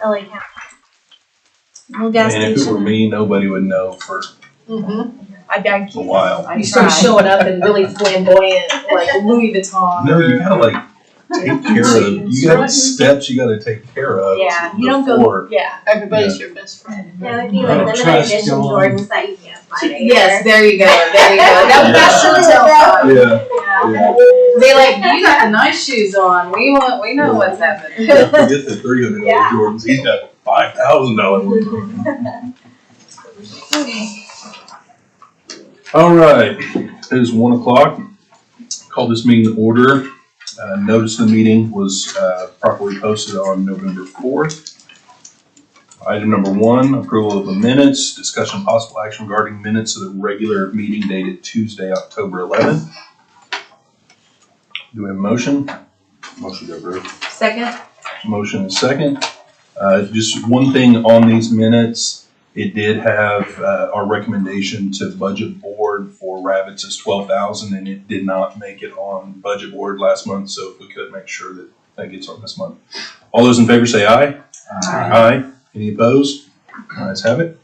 LA County. Little gas And if it were station. me, nobody would know for I'd a while. I'd You start try. showing up in really flamboyant, like Louis Vuitton. No, you gotta like take care of, you got steps you gotta take care of. Yeah, you don't go, before. yeah. Everybody's your best friend. There would be like limited Trust edition going. Jordans that you can't find anywhere. Yes, there you go, there you go. That's the tell. Yeah, Yeah. They like, you got the nice shoes on, we know what's happening. yeah. Forget the $300 Yeah. Jordans, he's got $5,000 ones. All right, it is 1 o'clock. Call this meeting to order. Notice the meeting was properly posted on November 4th. Item number 1, approval of the minutes, discussion of possible action regarding minutes of the regular meeting dated Tuesday, October 11th. Do we have a motion? Motion to approve. Second? Motion is second. Just one thing on these minutes, it did have our recommendation to budget board for rabbits is 12,000, and it did not make it on budget board last month, so if we could make sure that that gets on this month. All those in favor say aye. Aye. Any opposed? Ayes have it.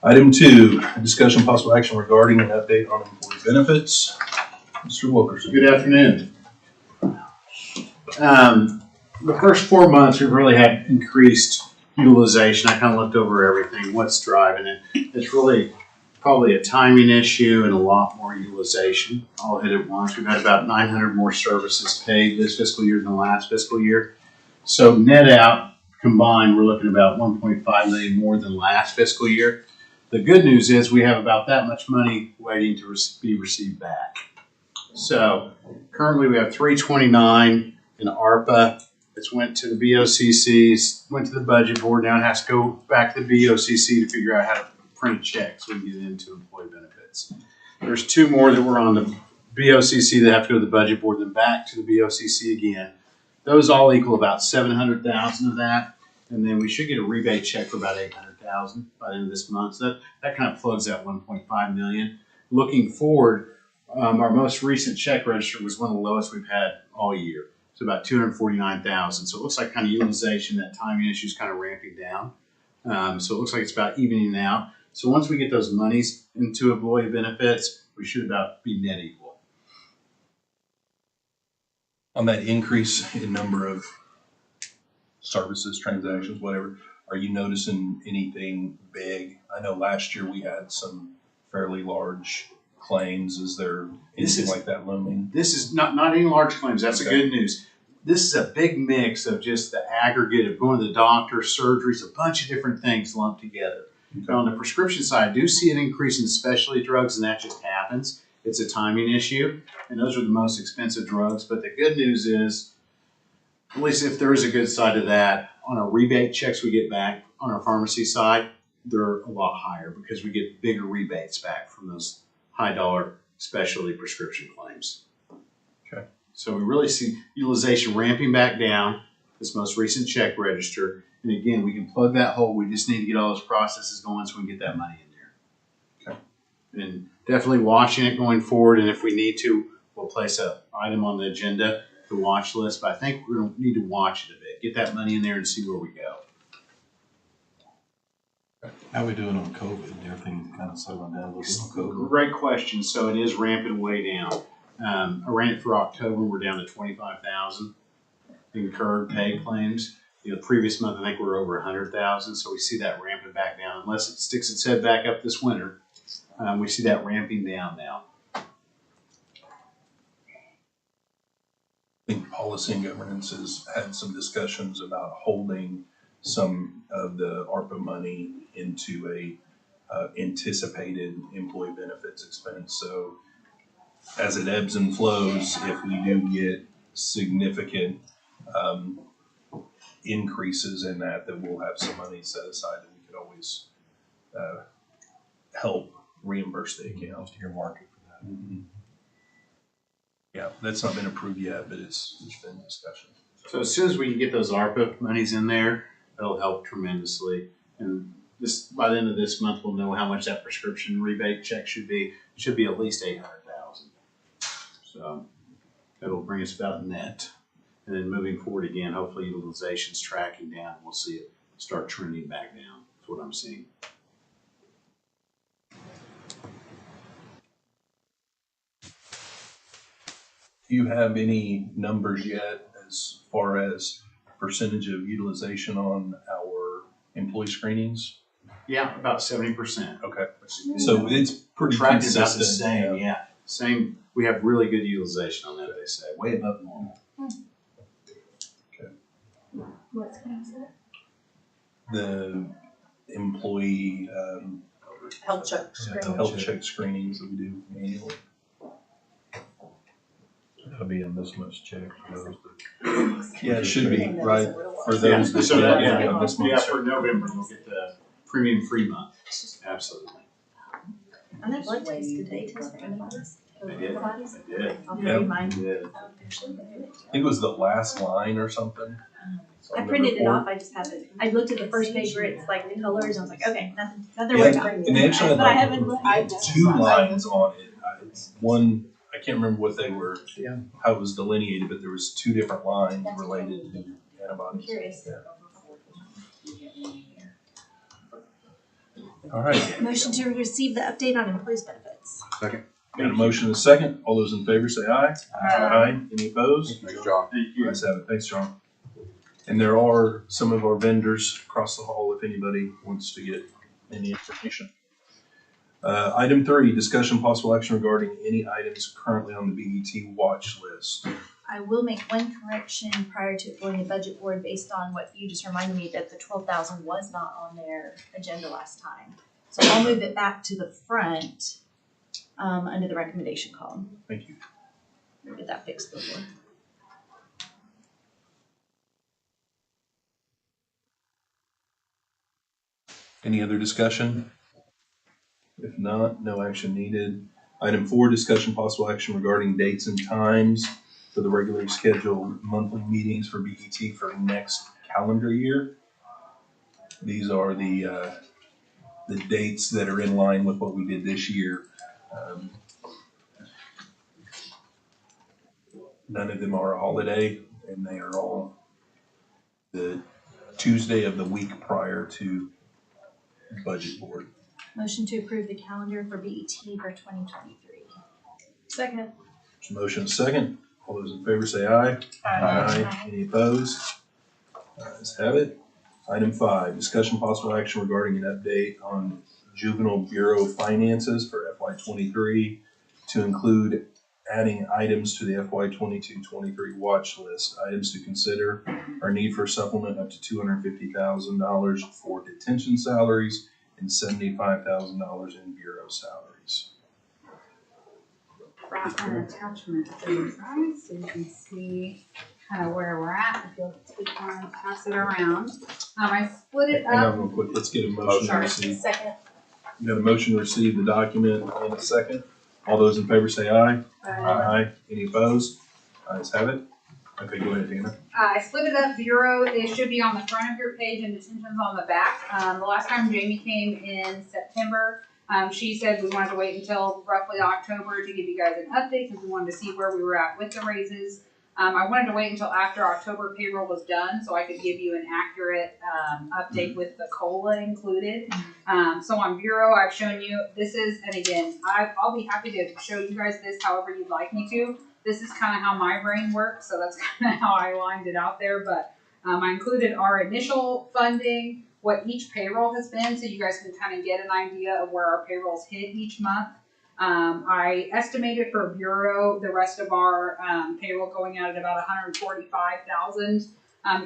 Item 2, discussion possible action regarding an update on employee benefits. Mr. Wilkerson. Good afternoon. The first 4 months, we've really had increased utilization. I kind of looked over everything, what's driving it. It's really probably a timing issue and a lot more utilization all hit at once. We've had about 900 more services paid this fiscal year than the last fiscal year. So net out, combined, we're looking about 1.5 million more than last fiscal year. The good news is we have about that much money waiting to be received back. So currently we have 329 in ARPA. It's went to the BOCCs, went to the budget board. Now it has to go back to the BOCC to figure out how to print a check so we can get it into employee benefits. There's 2 more that were on the BOCC that have to go to the budget board, then back to the BOCC again. Those all equal about 700,000 of that, and then we should get a rebate check for about 800,000 by the end of this month. So that kind of plugs that 1.5 million. Looking forward, our most recent check register was one of the lowest we've had all year. It's about 249,000. So it looks like kind of utilization, that timing issue is kind of ramping down. So it looks like it's about evening out. So once we get those monies into employee benefits, we should about be net equal. On that increase in number of services, transactions, whatever, are you noticing anything big? I know last year we had some fairly large claims. Is there anything like that looming? This is not any large claims. That's the Okay. good news. This is a big mix of just the aggregate of going to the doctor, surgeries, a bunch of different things lumped together. Okay. On the prescription side, I do see an increase in specialty drugs, and that just happens. It's a timing issue, and those are the most expensive drugs. But the good news is, at least if there is a good side to that, on our rebate checks we get back on our pharmacy side, they're a lot higher because we get bigger rebates back from those high dollar specialty prescription claims. Okay. So we really see utilization ramping back down, this most recent check register. And again, we can plug that hole. We just need to get all those processes going so we can get that money in there. Okay. And definitely watching it going forward. And if we need to, we'll place an item on the agenda, the watch list. But I think we're going to need to watch it a bit, get that money in there and see where we go. How are we doing on COVID? Everything kind of settling down a little bit on COVID? Great question. So it is ramping way down. I ran it for October. We're down to 25,000 incurred paid claims. The previous month, I think we were over 100,000. So we see that ramping back down. Unless it sticks its head back up this winter, we see that ramping down now. I think policy and governance has had some discussions about holding some of the ARPA money into a anticipated employee benefits expense. So as it ebbs and flows, if we do get significant increases in that we'll have some money set aside that we could always help reimburse the account. Your market for that. Mm-hmm. Yeah, that's not been approved yet, but there's been discussion. So as soon as we can get those ARPA monies in there, that'll help tremendously. And this, by the end of this month, we'll know how much that prescription rebate check should be. It should be at least 800,000. So that'll bring us about net. And then moving forward again, hopefully utilization's tracking down. We'll see it start trending back down. That's what I'm seeing. Do you have any numbers yet as far as percentage of utilization on our employee screenings? Yeah, about 70%. Okay, so it's pretty Tracking about consistent. the same, yeah. Same, we have really good utilization on that, they say, way above normal. What's going on? The employee, Health check Yeah, screen. health check screenings that we do annually. That'll be in this much check for those that. Yeah, it should be, right, for Yeah, those that. so that, yeah, this yeah, month. for November, you'll get the premium-free month. Absolutely. And that blood test, did they test for antibodies? They did, they did. I'll Yeah. bring mine. They did. I think it was the last line or something. I on the printed it report. off, I just haven't, I looked at the first page where it's like the colors, and I was like, okay, nothing Yeah, worried about. and they actually had But I like haven't. two lines on it. One, I can't remember what they were, Yeah. how it was delineated, but there was two different lines related to I'm antibodies. curious. All right, Motion to receive the update on employees' benefits. got a motion and a second. All those in favor say aye. Aye. Any opposed? Nice job. Thank you. Ayes have it. Thanks, John. And there are some of our vendors across the hall if anybody wants to get any information. Item 3, discussion possible action regarding any items currently on the BET watch list. I will make one correction prior to it going to budget board based on what you just reminded me that the 12,000 was not on their agenda last time. So I'll move it back to the front, under the recommendation column. Thank you. We'll get that fixed before. Any other discussion? If not, no action needed. Item 4, discussion possible action regarding dates and times for the regularly scheduled monthly meetings for BET for next calendar year. These are the dates that are in line with what we did this year. None of them are a holiday, and they are all the Tuesday of the week prior to budget board. Motion to approve the calendar for BET for 2023. Second. There's a motion second. All those in favor say aye. Aye. Any opposed? Ayes have it. Item 5, discussion possible action regarding an update on juvenile bureau finances for FY '23 to include adding items to the FY '22-23 watch list. Items to consider are need for supplement up to $250,000 for detention salaries and $75,000 in bureau salaries. Brought an attachment to you guys so you can see kind of where we're at. If you'll take one and pass it around. I split it Hang up. on real quick. Let's get a motion to sorry. receive. Second. We got a motion to receive the document in a second. All those in favor say aye. Aye. Any opposed? Ayes have it. Okay, go ahead, Tina. I split it up. Bureau, they should be on the front of your page and detention's on the back. The last time Jamie came in September, she said we wanted to wait until roughly October to give you guys an update because we wanted to see where we were at with the raises. I wanted to wait until after October payroll was done so I could give you an accurate update with the COLA included. So on Bureau, I've shown you, this is, and again, I'll be happy to show you guys this however you'd like me to. This is kind of how my brain works, so that's kind of how I lined it out there. But I included our initial funding, what each payroll has been, so you guys can kind of get an idea of where our payrolls hit each month. I estimated for Bureau the rest of our payroll going out at about 145,000.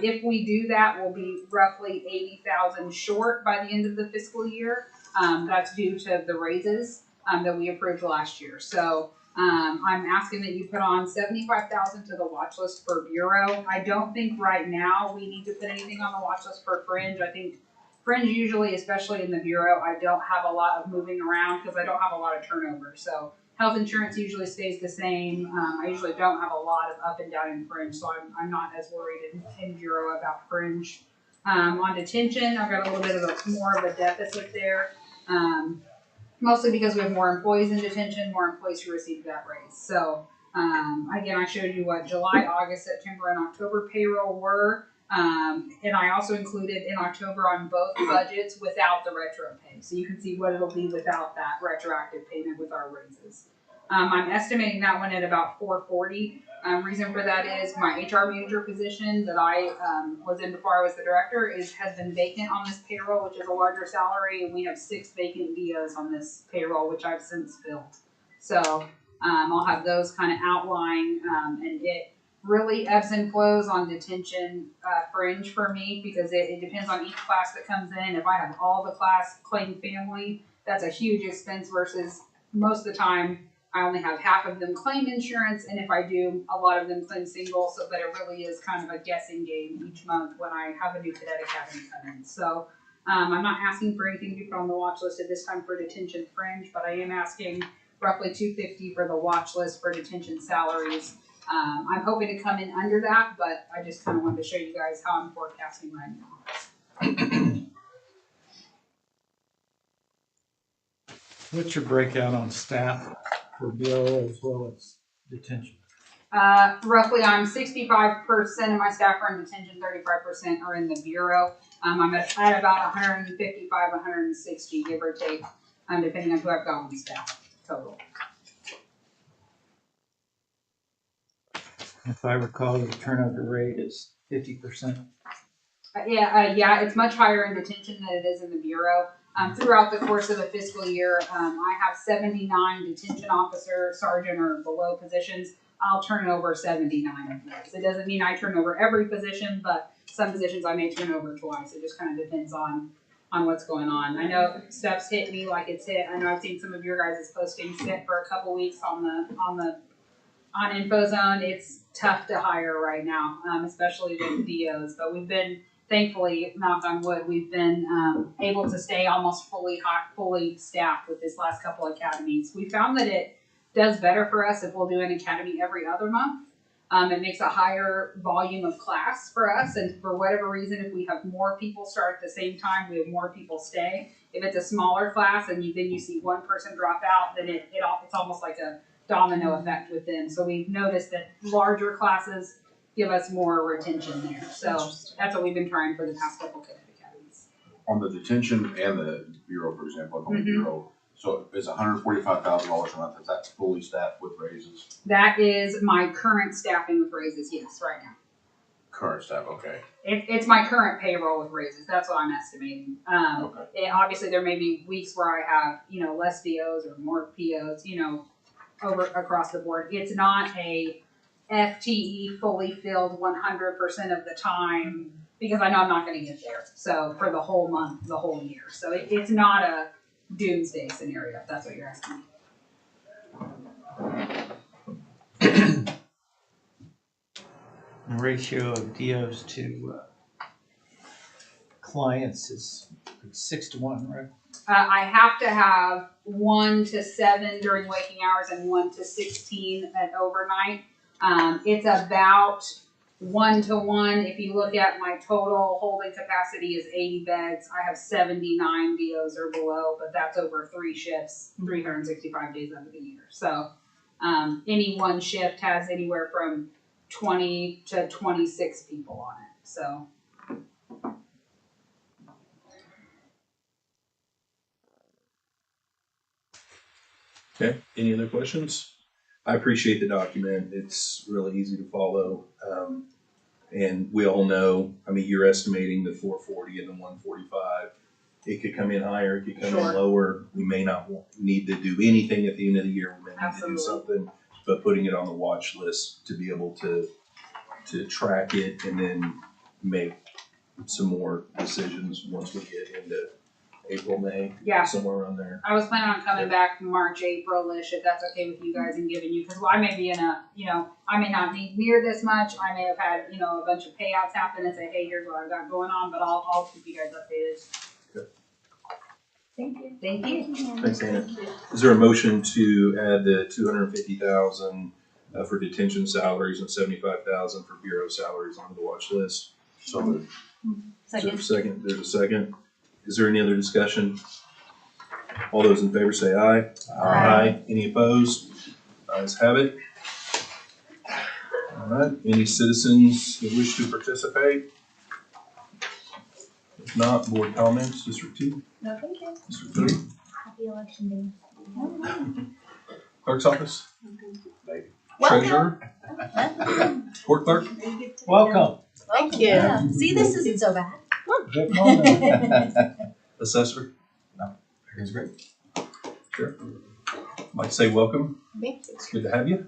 If we do that, we'll be roughly 80,000 short by the end of the fiscal year. That's due to the raises that we approved last year. So I'm asking that you put on 75,000 to the watch list for Bureau. I don't think right now we need to put anything on the watch list for Fringe. I think Fringe usually, especially in the Bureau, I don't have a lot of moving around because I don't have a lot of turnover. So health insurance usually stays the same. I usually don't have a lot of up and down in Fringe, so I'm not as worried in Bureau about Fringe. On detention, I've got a little bit of more of a deficit there. Mostly because we have more employees in detention, more employees who received that raise. So Again, I showed you what July, August, September, and October payroll were. And I also included in October on both budgets without the retro pay. So you can see what it'll be without that retroactive payment with our raises. I'm estimating that one at about 440. Reason for that is my HR manager position that I was in before I was the director has been vacant on this payroll, which is a larger salary, and we have 6 vacant DOs on this payroll, which I've since filled. So I'll have those kind of outlined, and it really ebbs and flows on detention fringe for me because it depends on each class that comes in. If I have all the class claim family, that's a huge expense versus most of the time I only have half of them claim insurance, and if I do, a lot of them claim single, so that it really is kind of a guessing game each month when I have a new cadet academy come in. So I'm not asking for anything to be put on the watch list at this time for detention fringe, but I am asking roughly $250 for the watch list for detention salaries. I'm hoping to come in under that, but I just kind of wanted to show you guys how I'm forecasting right now. What's your breakout on staff for bureau as well as detention? Roughly, I'm 65% of my staff are in detention, 35% are in the bureau. I'm at about 155, 160, give or take, depending on who I've got on staff total. If I recall, the turnover rate is 50%. Yeah, it's much higher in detention than it is in the bureau. Throughout the course of the fiscal year, I have 79 detention officer, sergeant, or below positions. I'll turn over 79 of those. It doesn't mean I turn over every position, but some positions I may turn over twice. It just kind of depends on what's going on. I know stuff's hit me like it's hit. I know I've seen some of your guys' postings sit for a couple weeks on InfoZone. It's tough to hire right now, especially with the DOs. But we've been, thankfully, knock on wood, we've been able to stay almost fully staffed with this last couple academies. We found that it does better for us if we'll do an academy every other month. It makes a higher volume of class for us, and for whatever reason, if we have more people start at the same time, we have more people stay. If it's a smaller class and then you see one person drop out, then it's almost like a domino effect with them. So we've noticed that larger classes give us more retention there. So that's what we've been trying for the past couple cadet academies. On the detention and the bureau, for example, on the bureau, so it's $145,000 a month. Is that fully staffed with raises? That is my current staffing with raises, yes, right now. Current staff, okay. It's my current payroll with raises. That's what I'm estimating. Okay. Obviously, there may be weeks where I have, less DOs or more POs, over across the board. It's not a FTE fully filled 100% of the time because I know I'm not going to get there. So for the whole month, the whole year. So it's not a doomsday scenario, if that's what you're asking. The ratio of DOs to clients is 6 to 1, right? I have to have 1 to 7 during waking hours and 1 to 16 at overnight. It's about 1 to 1. If you look at my total holding capacity is 80 beds. I have 79 DOs or below, but that's over 3 shifts, 365 days of the year. So any one shift has anywhere from 20 to 26 people on it. So. Okay, any other questions? I appreciate the document. It's really easy to follow. And we all know, you're estimating the 440 and the 145. It could come in higher, it could come in lower. We may not need to do anything at the end of the year. We may need to do something, but putting it on the watch list to be able to track it and then make some more decisions once we get into April, May, somewhere around there. I was planning on coming back March, April-ish, if that's okay with you guys, and giving you, because I may be in a, I may not need near this much. I may have had, a bunch of payouts happen and say, hey, here's what I've got going on, but I'll keep you guys updated. Okay. Thank you. Thank you. Thanks, Anna. Is there a motion to add the $250,000 for detention salaries and $75,000 for bureau salaries onto the watch list? So moved. Second. There's a second. Is there any other discussion? All those in favor say aye. Aye. Any opposed? Ayes have it. All right, any citizens that wish to participate? If not, board comments, District 2, No, thank you. District 3, Happy election day. clerk's office, Welcome. treasurer, court clerk. Welcome. Thank you. Yeah. See, this isn't so bad. Good morning. Assessor, It's great. sure. Like to say welcome. It's good to have you.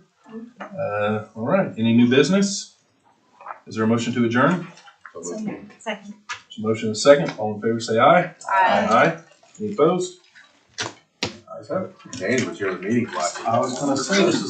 All right, any new business? Is there a motion to adjourn? So moved. Second. There's a motion and a second. All in favor, say aye. Aye. Any opposed? Ayes have it. Danny was here at the meeting last. I was gonna say, this is